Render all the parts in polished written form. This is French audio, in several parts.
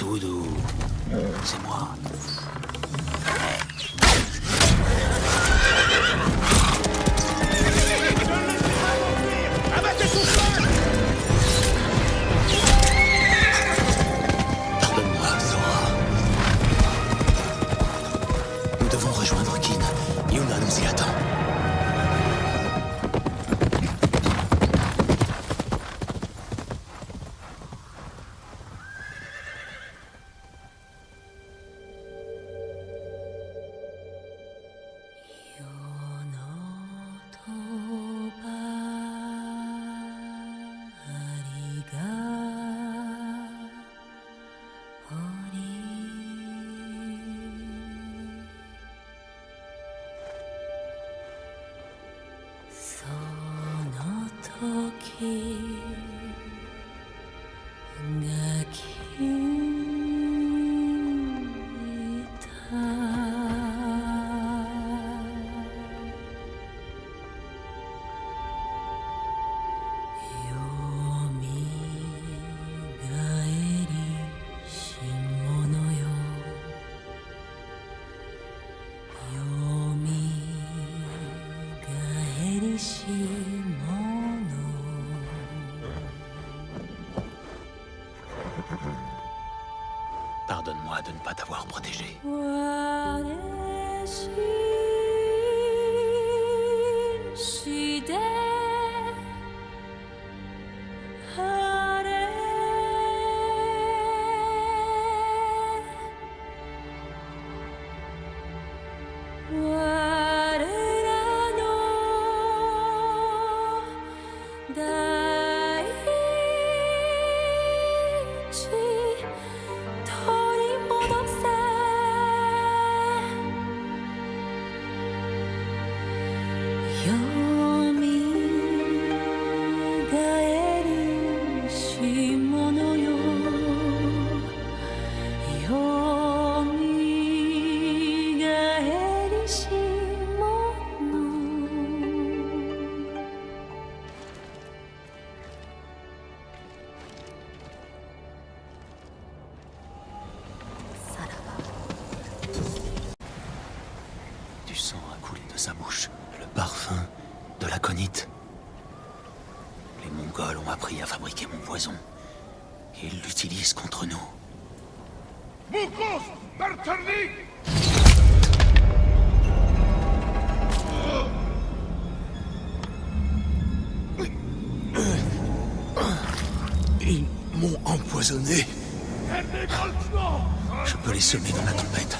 tout doux. C'est moi. Pardonne-moi, Sora. Nous devons rejoindre Kin. Yuna nous y attend. Pardonne-moi de ne pas t'avoir protégé. Du sang a coulé de sa bouche. Le parfum de l'aconite. Les Mongols ont appris à fabriquer mon poison. Et ils l'utilisent contre nous. Ils m'ont empoisonné. Je peux les semer dans la tempête.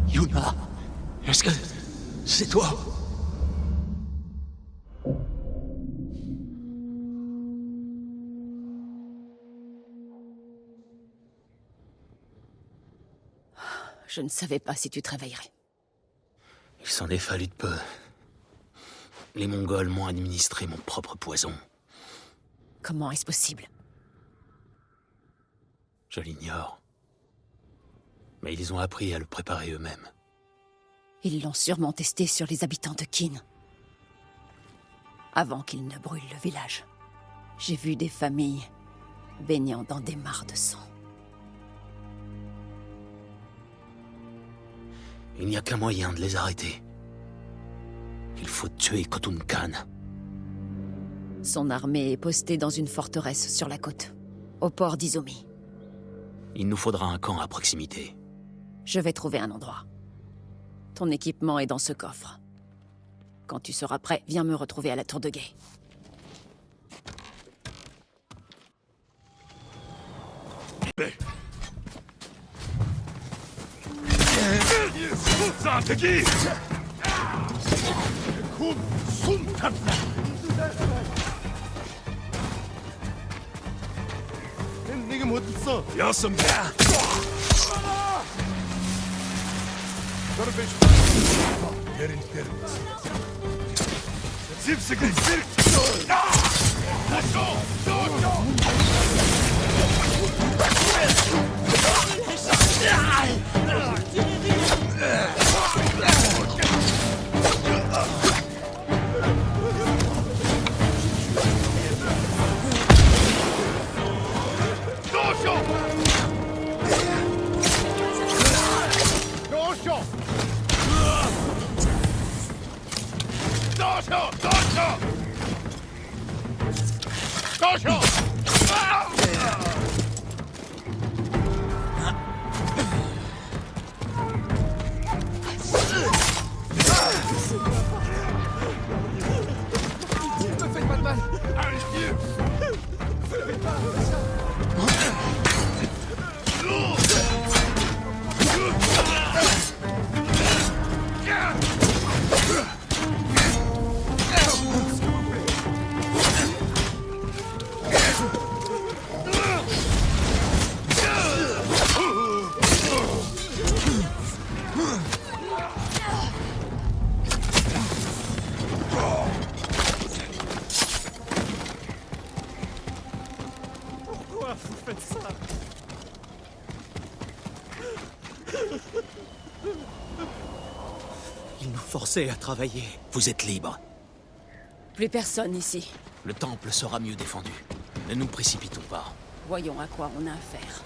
Yuna, est-ce que c'est toi? Je ne savais pas si tu te réveillerais. Il s'en est fallu de peu. Les Mongols m'ont administré mon propre poison. Comment est-ce possible? Je l'ignore. Mais ils ont appris à le préparer eux-mêmes. Ils l'ont sûrement testé sur les habitants de Kin. Avant qu'ils ne brûlent le village. J'ai vu des familles baignant dans des mares de sang. Il n'y a qu'un moyen de les arrêter. Il faut tuer Khotun Khan. Son armée est postée dans une forteresse sur la côte, au port d'Izomi. Il nous faudra un camp à proximité. Je vais trouver un endroit. Ton équipement est dans ce coffre. Quand tu seras prêt, viens me retrouver à la tour de guet. 네가 못 있어. 여섯 명. Ils nous forçaient à travailler. Vous êtes libre. Plus personne ici. Le temple sera mieux défendu. Ne nous précipitons pas. Voyons à quoi on a affaire.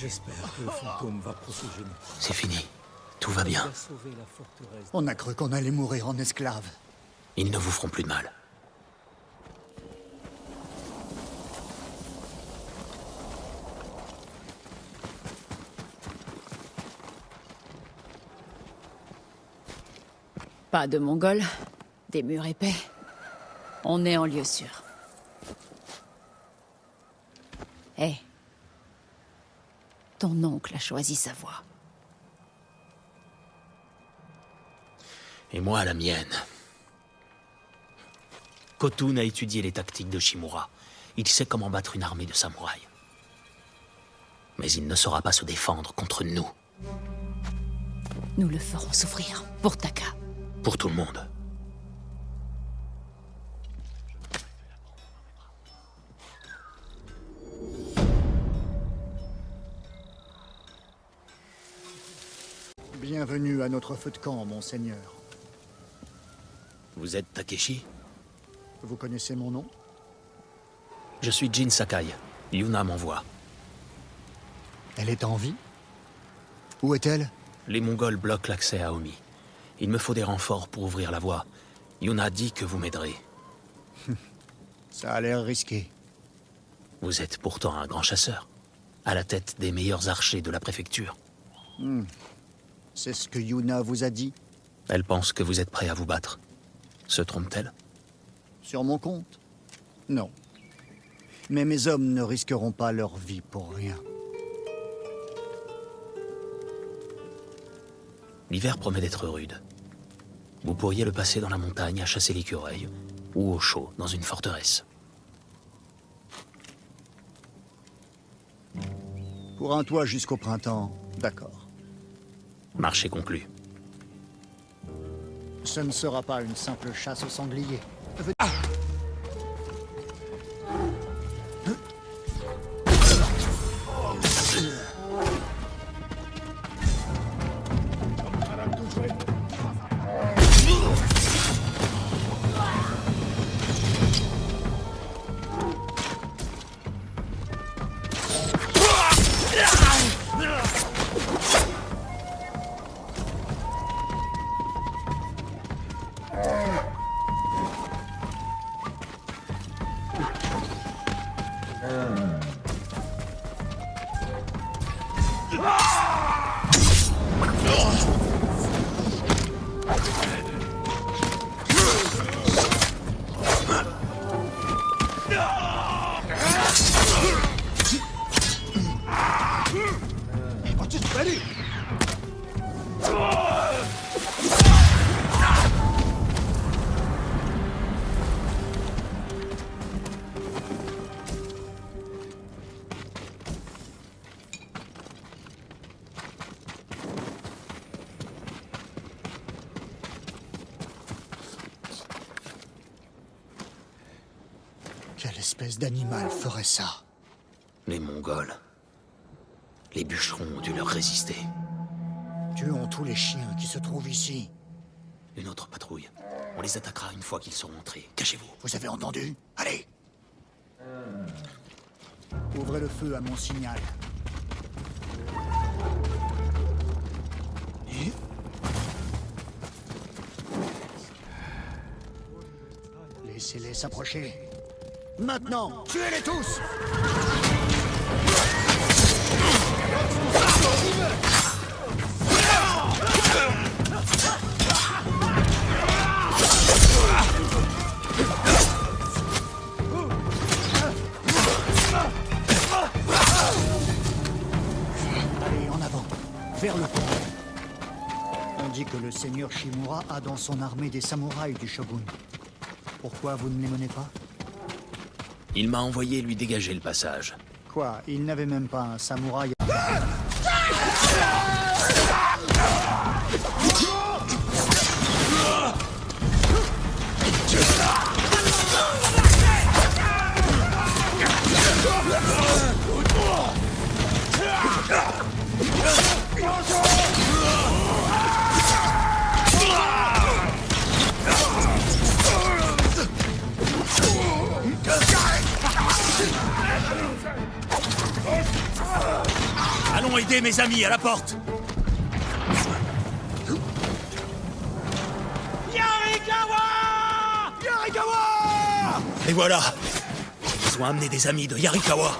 J'espère que le fantôme va protéger nous. C'est fini. Tout va bien. Il va sauver la forteresse. On a cru qu'on allait mourir en esclaves. Ils ne vous feront plus de mal. Pas de Mongols, des murs épais. On est en lieu sûr. Hé. Ton oncle a choisi sa voie. Et moi, la mienne. Khotun a étudié les tactiques de Shimura. Il sait comment battre une armée de samouraïs. Mais il ne saura pas se défendre contre nous. Nous le ferons souffrir, pour Taka. Pour tout le monde. Bienvenue à notre feu de camp, monseigneur. Vous êtes Takeshi? Vous connaissez mon nom? Je suis Jin Sakai. Yuna m'envoie. Elle est en vie? Où est-elle? Les Mongols bloquent l'accès à Omi. Il me faut des renforts pour ouvrir la voie. Yuna dit que vous m'aiderez. Ça a l'air risqué. Vous êtes pourtant un grand chasseur, à la tête des meilleurs archers de la préfecture. C'est ce que Yuna vous a dit? Elle pense que vous êtes prêt à vous battre. Se trompe-t-elle? Sur mon compte? Non. Mais mes hommes ne risqueront pas leur vie pour rien. L'hiver promet d'être rude. Vous pourriez le passer dans la montagne à chasser l'écureuil, ou au chaud, dans une forteresse. Pour un toit jusqu'au printemps, d'accord. Marché conclu. Ce ne sera pas une simple chasse au sanglier. Quelle espèce d'animal ferait ça? Les Mongols. Les bûcherons ont dû leur résister. Tuons tous les chiens qui se trouvent ici. Une autre patrouille. On les attaquera une fois qu'ils seront entrés. Cachez-vous. Vous avez entendu? Allez! Ouvrez le feu à mon signal. Laissez-les s'approcher. Maintenant, tuez-les tous! Allez, en avant, vers le pont. On dit que le seigneur Shimura a dans son armée des samouraïs du shogun. Pourquoi vous ne les menez pas? Il m'a envoyé lui dégager le passage. Quoi? Il n'avait même pas un samouraï. Allons aider mes amis à la porte. Yarikawa! Yarikawa! Et voilà. Ils ont amené des amis de Yarikawa.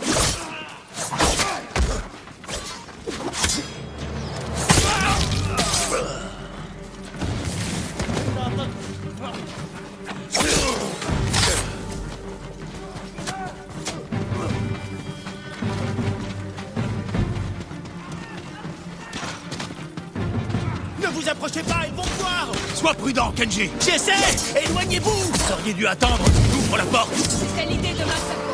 Ne vous approchez pas, ils vont me voir! Sois prudent, Kenji. J'essaie! Éloignez-vous! Vous auriez dû attendre qu'il ouvre la porte. C'était l'idée de Masako.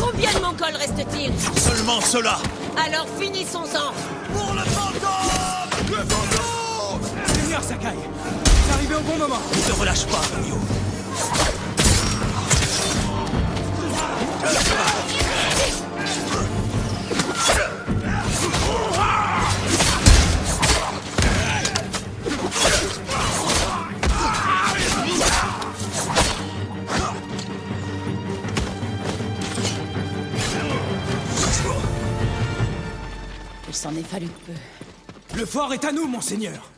Combien de Mongols reste-t-il? Seulement cela. Alors finissons-en. Pour le fantôme! Le fantôme! Seigneur Sakai, c'est arrivé au bon moment. Ne te relâche pas, Ryo. Il s'en est fallu peu. Le fort est à nous, monseigneur.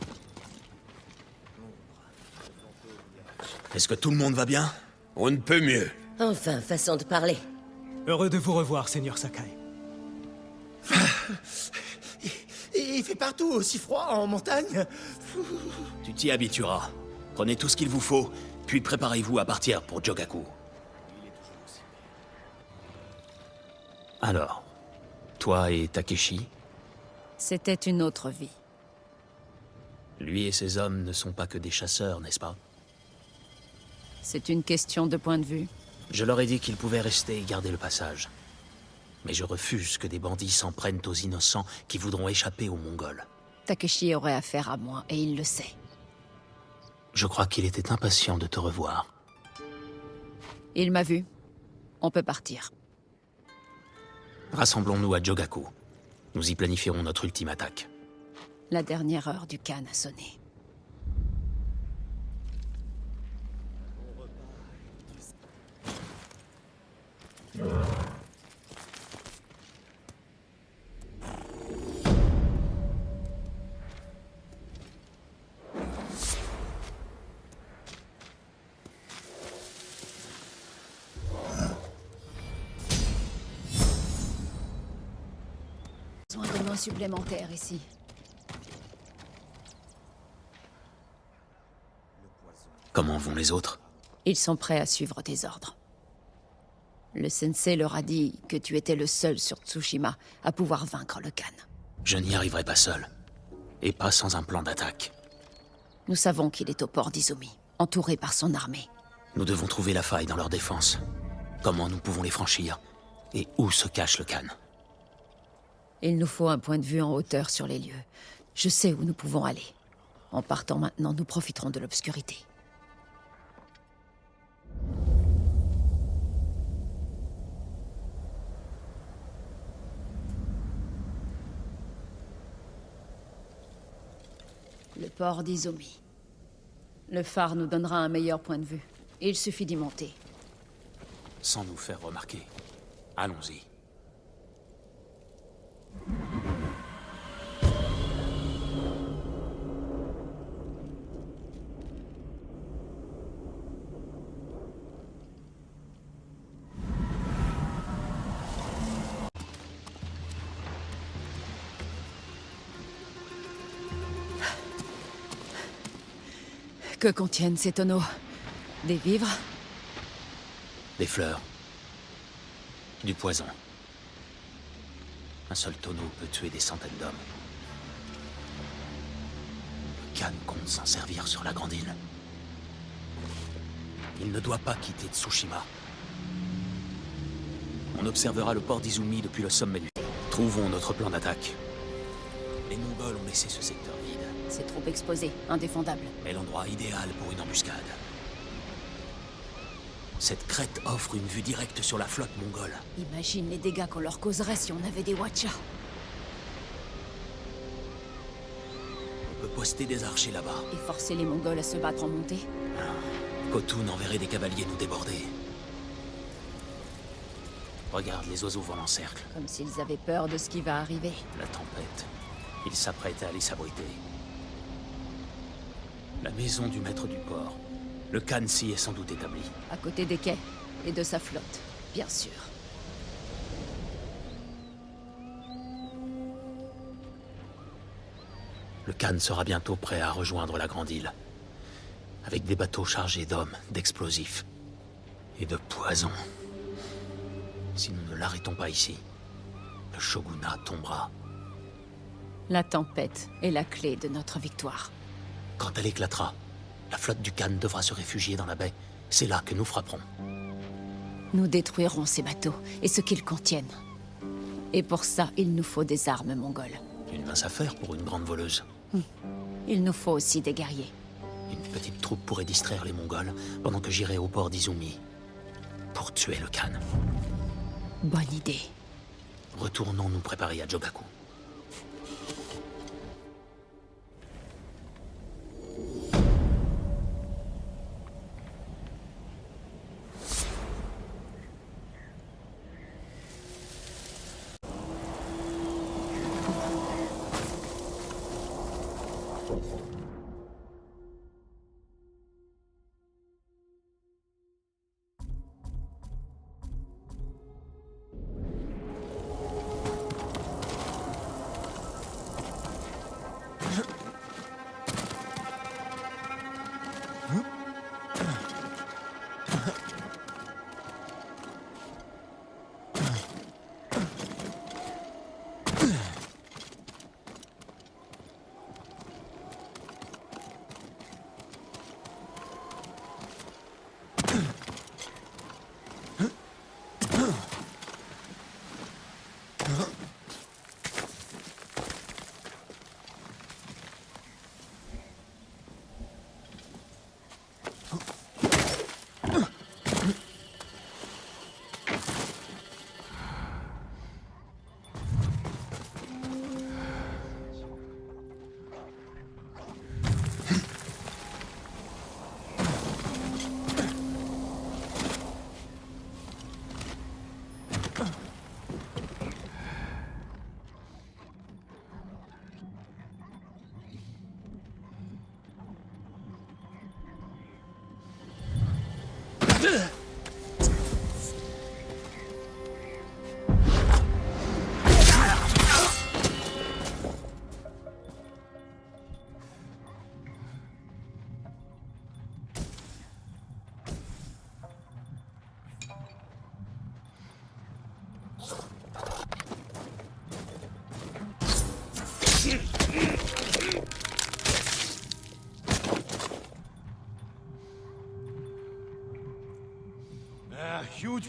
Est-ce que tout le monde va bien? On ne peut mieux. Enfin, façon de parler. Heureux de vous revoir, Seigneur Sakai. Il fait partout aussi froid en montagne. Tu t'y habitueras. Prenez tout ce qu'il vous faut, puis préparez-vous à partir pour Jogaku. Alors, Toi et Takeshi, C'était une autre vie. lui et ses hommes ne sont pas que des chasseurs, n'est-ce pas? C'est une question de point de vue. Je leur ai dit qu'ils pouvaient rester et garder le passage. Mais je refuse que des bandits s'en prennent aux innocents qui voudront échapper aux Mongols. Takeshi aurait affaire à moi, et il le sait. Je crois qu'il était impatient de te revoir. Il m'a vu. On peut partir. Rassemblons-nous à Jogaku. Nous y planifierons notre ultime attaque. La dernière heure du Khan a sonné. Besoin de mains supplémentaires ici. Comment vont les autres? Ils sont prêts à suivre tes ordres. Le sensei leur a dit que tu étais le seul sur Tsushima à pouvoir vaincre le Khan. Je n'y arriverai pas seul. Et pas sans un plan d'attaque. Nous savons qu'il est au port d'Izumi, entouré par son armée. Nous devons trouver la faille dans leur défense. Comment nous pouvons les franchir? Et où se cache le Khan? Il nous faut un point de vue en hauteur sur les lieux. Je sais où nous pouvons aller. En partant maintenant, nous profiterons de l'obscurité. Le port d'Izumi. Le phare nous donnera un meilleur point de vue. Il suffit d'y monter. Sans nous faire remarquer. Allons-y. Que contiennent ces tonneaux? Des vivres? Des fleurs. Du poison. Un seul tonneau peut tuer des centaines d'hommes. Le Khan compte s'en servir sur la Grande Île. Il ne doit pas quitter Tsushima. On observera le port d'Izumi depuis le sommet du... Trouvons notre plan d'attaque. Les Mongols ont laissé ce secteur vide. C'est trop exposé, indéfendable. Mais l'endroit idéal pour une embuscade. Cette crête offre une vue directe sur la flotte mongole. Imagine les dégâts qu'on leur causerait si on avait des Watcha. On peut poster des archers là-bas. Et forcer les Mongols à se battre en montée. Khotun enverrait des cavaliers nous déborder. Regarde, les oiseaux volent en cercle. Comme s'ils avaient peur de ce qui va arriver. La tempête. Ils s'apprêtent à aller s'abriter. La maison du maître du port. Le Khan s'y est sans doute établi. À côté des quais et de sa flotte, bien sûr. Le Khan sera bientôt prêt à rejoindre la Grande Île. Avec des bateaux chargés d'hommes, d'explosifs et de poison. Si nous ne l'arrêtons pas ici, le shogunat tombera. La tempête est la clé de notre victoire. Quand elle éclatera, la flotte du Khan devra se réfugier dans la baie. C'est là que nous frapperons. Nous détruirons ces bateaux et ce qu'ils contiennent. Et pour ça, il nous faut des armes mongoles. Une mince affaire pour une grande voleuse. Il nous faut aussi des guerriers. Une petite troupe pourrait distraire les Mongols pendant que j'irai au port d'Izumi pour tuer le Khan. Bonne idée. Retournons nous préparer à Jogaku.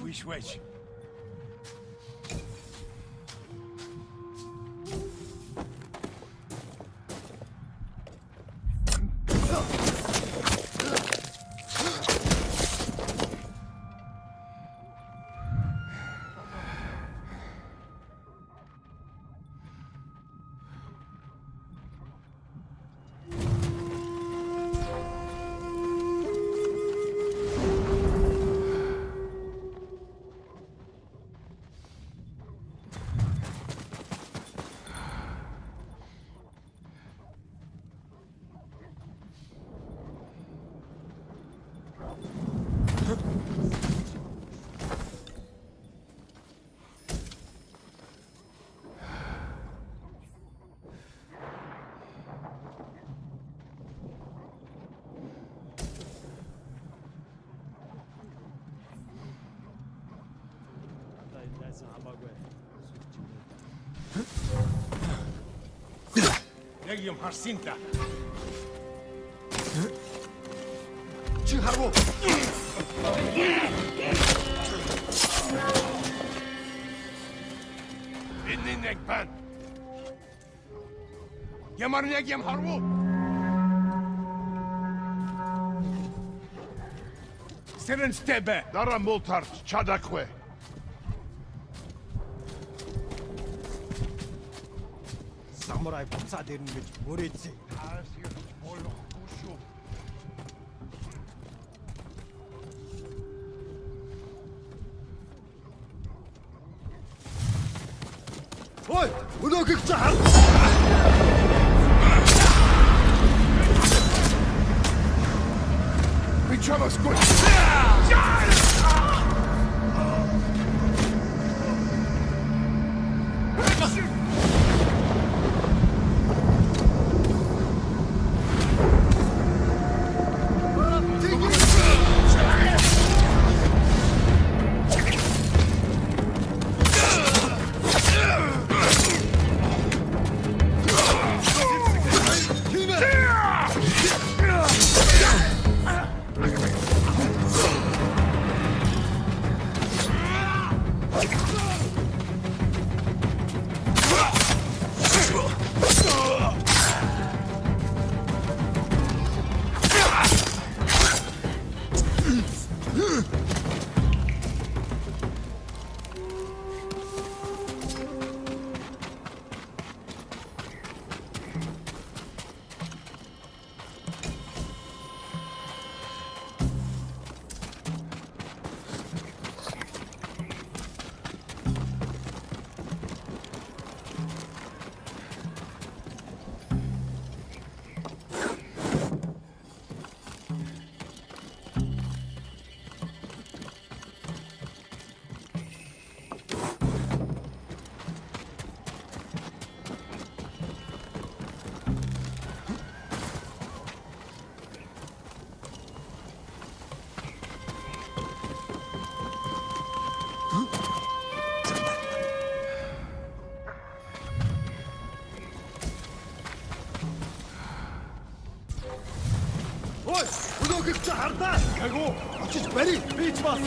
وشويش. نجم حرسينتا. Chiharbo! إنك بان. يمرنيك يم حربو. سرن ستبه. Dara multar çadakwe. Samurai 밤사대는 게 뭐랬지? 어이! 우리 극장! Biçama skut. 어이! 우리 극장 harta! Kago. Açış beri! Hiç bas!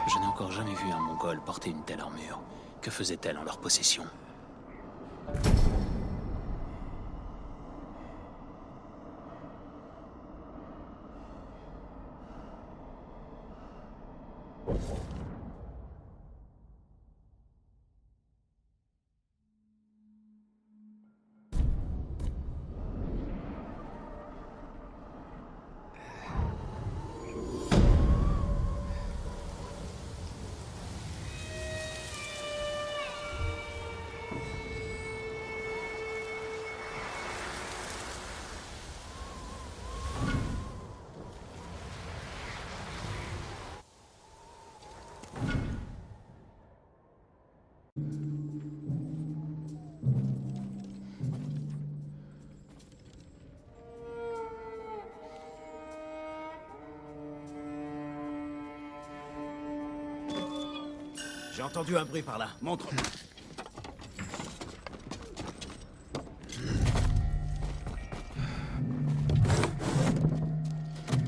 Je n'ai encore jamais vu un Mongol porter une telle armure. Que faisait-elle en leur possession? J'ai entendu un bruit par là. Montre-moi.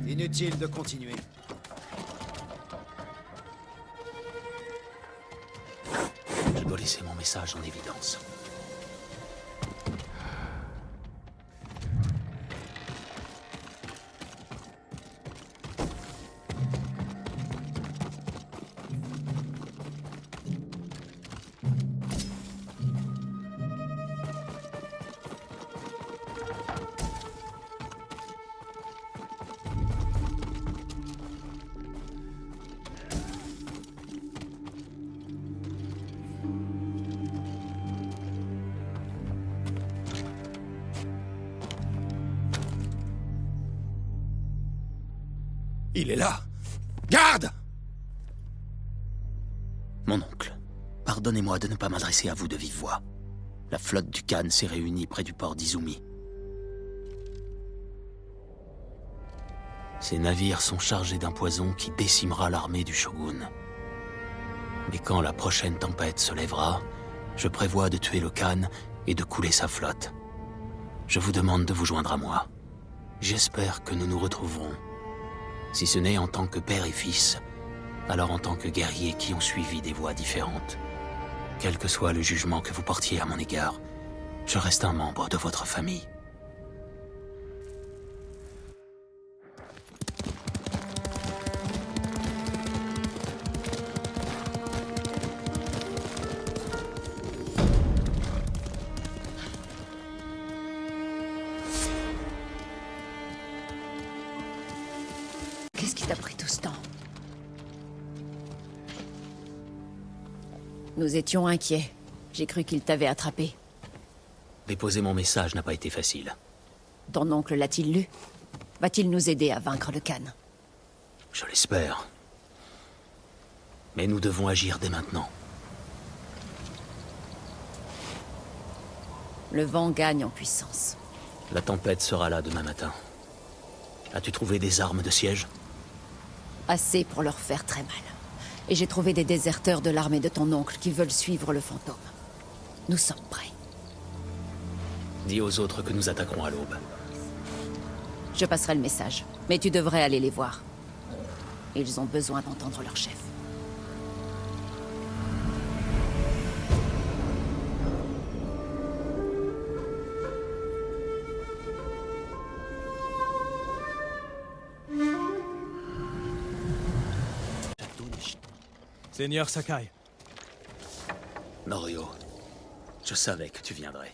Inutile de continuer. Je dois laisser mon message en évidence. Il est là. Garde! Mon oncle, pardonnez-moi de ne pas m'adresser à vous de vive voix. La flotte du Khan s'est réunie près du port d'Izumi. Ces navires sont chargés d'un poison qui décimera l'armée du shogun. Mais quand la prochaine tempête se lèvera, je prévois de tuer le Khan et de couler sa flotte. Je vous demande de vous joindre à moi. J'espère que nous nous retrouverons. Si ce n'est en tant que père et fils, alors en tant que guerriers qui ont suivi des voies différentes. Quel que soit le jugement que vous portiez à mon égard, je reste un membre de votre famille. Qu'est-ce qui t'a pris tout ce temps? Nous étions inquiets. J'ai cru qu'il t'avait attrapé. Déposer mon message n'a pas été facile. Ton oncle l'a-t-il lu? Va-t-il nous aider à vaincre le Khan? Je l'espère. Mais nous devons agir dès maintenant. Le vent gagne en puissance. La tempête sera là demain matin. As-tu trouvé des armes de siège? Assez pour leur faire très mal. Et j'ai trouvé des déserteurs de l'armée de ton oncle qui veulent suivre le fantôme. Nous sommes prêts. Dis aux autres que nous attaquerons à l'aube. Je passerai le message, mais tu devrais aller les voir. Ils ont besoin d'entendre leur chef. Seigneur Sakai. Norio, je savais que tu viendrais.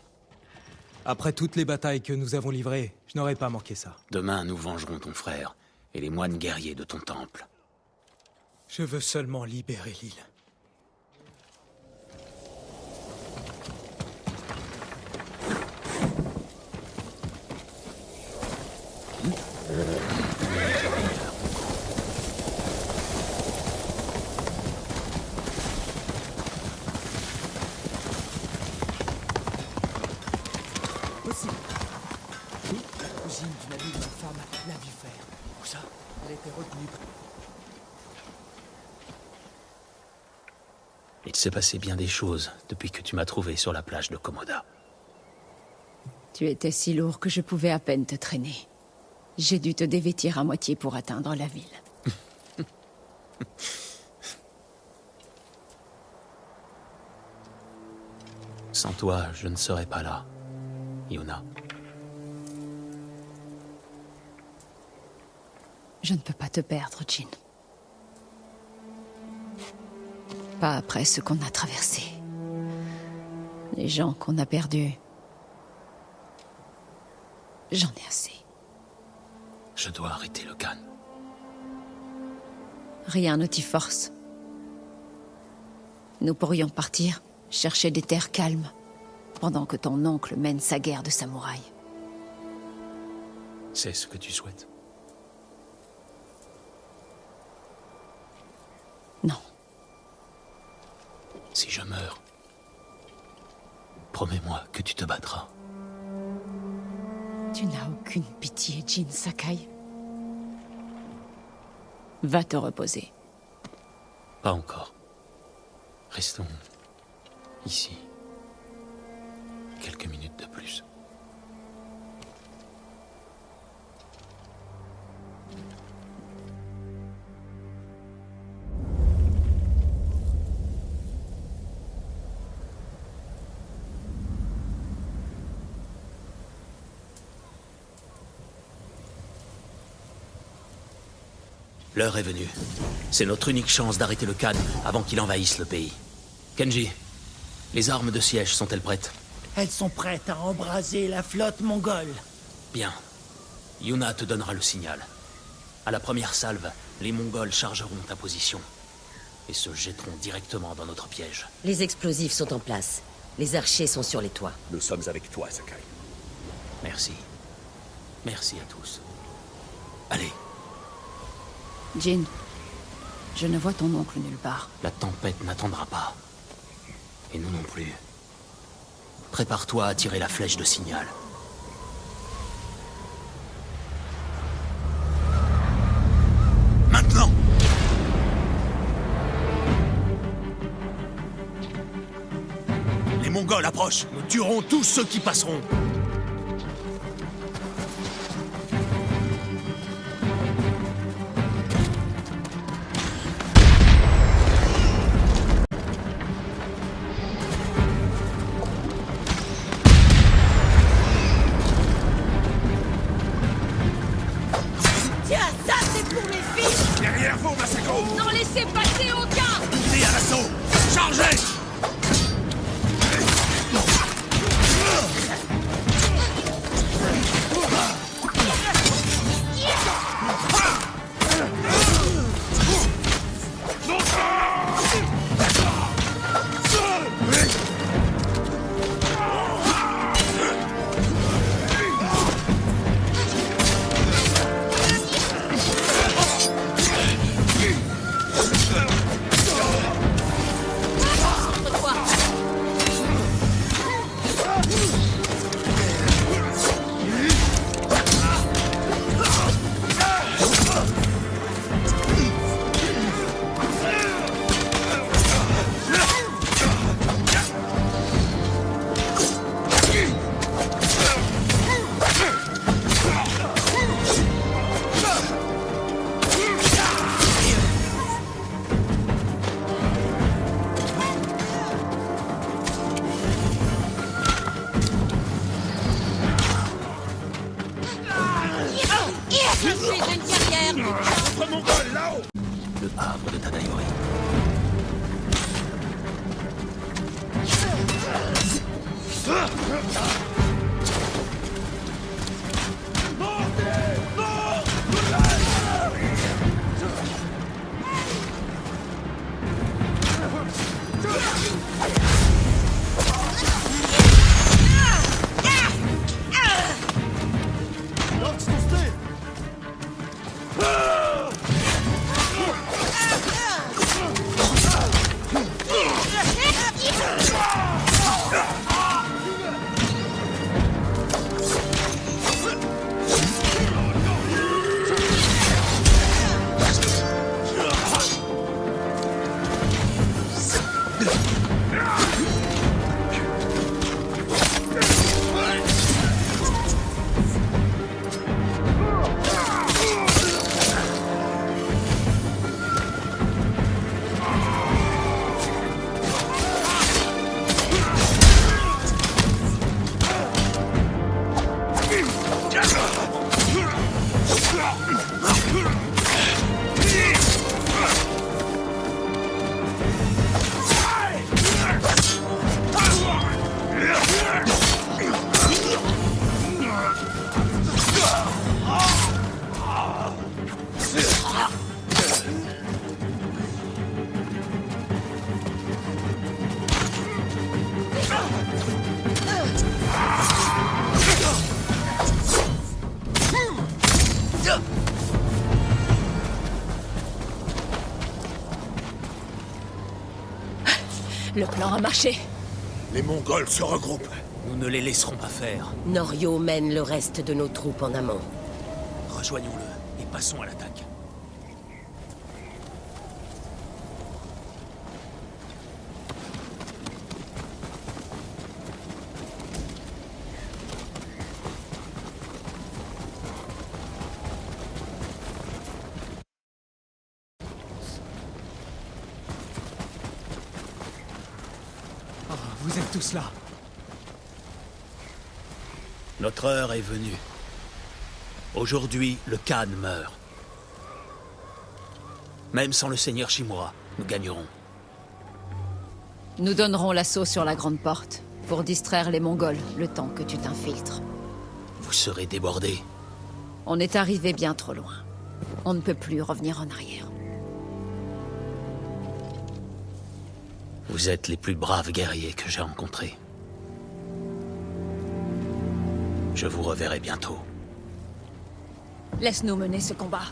Après toutes les batailles que nous avons livrées, je n'aurais pas manqué ça. Demain, nous vengerons ton frère et les moines guerriers de ton temple. Je veux seulement libérer l'île. Possible. Oui, la cousine d'une amie de ma femme l'a vu faire. Où ça? Elle était retenue. Il s'est passé bien des choses depuis que tu m'as trouvé sur la plage de Komoda. Tu étais si lourd que je pouvais à peine te traîner. J'ai dû te dévêtir à moitié pour atteindre la ville. Sans toi, je ne serais pas là, Yuna. Je ne peux pas te perdre, Jin. Pas après ce qu'on a traversé. Les gens qu'on a perdus. J'en ai assez. Je dois arrêter le Khan. Rien ne t'y force. Nous pourrions partir, chercher des terres calmes, pendant que ton oncle mène sa guerre de samouraï. C'est ce que tu souhaites? Non. Si je meurs, promets-moi que tu te battras. Tu n'as aucune pitié, Jin Sakai. Va te reposer. Pas encore. Restons ici. Quelques minutes de plus. L'heure est venue. C'est notre unique chance d'arrêter le Khan avant qu'il envahisse le pays. Kenji, les armes de siège sont-elles prêtes? Elles sont prêtes à embraser la flotte mongole. Bien. Yuna te donnera le signal. À la première salve, les Mongols chargeront ta position et se jetteront directement dans notre piège. Les explosifs sont en place. Les archers sont sur les toits. Nous sommes avec toi, Sakai. Merci. Merci à tous. Allez. Jin, je ne vois ton oncle nulle part. La tempête n'attendra pas. Et nous non plus. Prépare-toi à tirer la flèche de signal. Maintenant! Les Mongols approchent. Nous tuerons tous ceux qui passeront. Tiens, ça c'est pour mes filles. Derrière vous, Masako! N'en laissez passer aucun. Poussez à l'assaut! Chargez! Je suis une guerrière. Contre Mongol, là-haut! Le havre de Tadayori. Le plan a marché. Les Mongols se regroupent. Nous ne les laisserons pas faire. Norio mène le reste de nos troupes en amont. Rejoignons-le et passons à l'attaque. Oh, vous êtes tous là. Notre heure est venue. Aujourd'hui, le Khan meurt. Même sans le seigneur Shimura, nous gagnerons. Nous donnerons l'assaut sur la grande porte, pour distraire les Mongols, le temps que tu t'infiltres. Vous serez débordés. On est arrivé bien trop loin. On ne peut plus revenir en arrière. Vous êtes les plus braves guerriers que j'ai rencontrés. Je vous reverrai bientôt. Laisse-nous mener ce combat.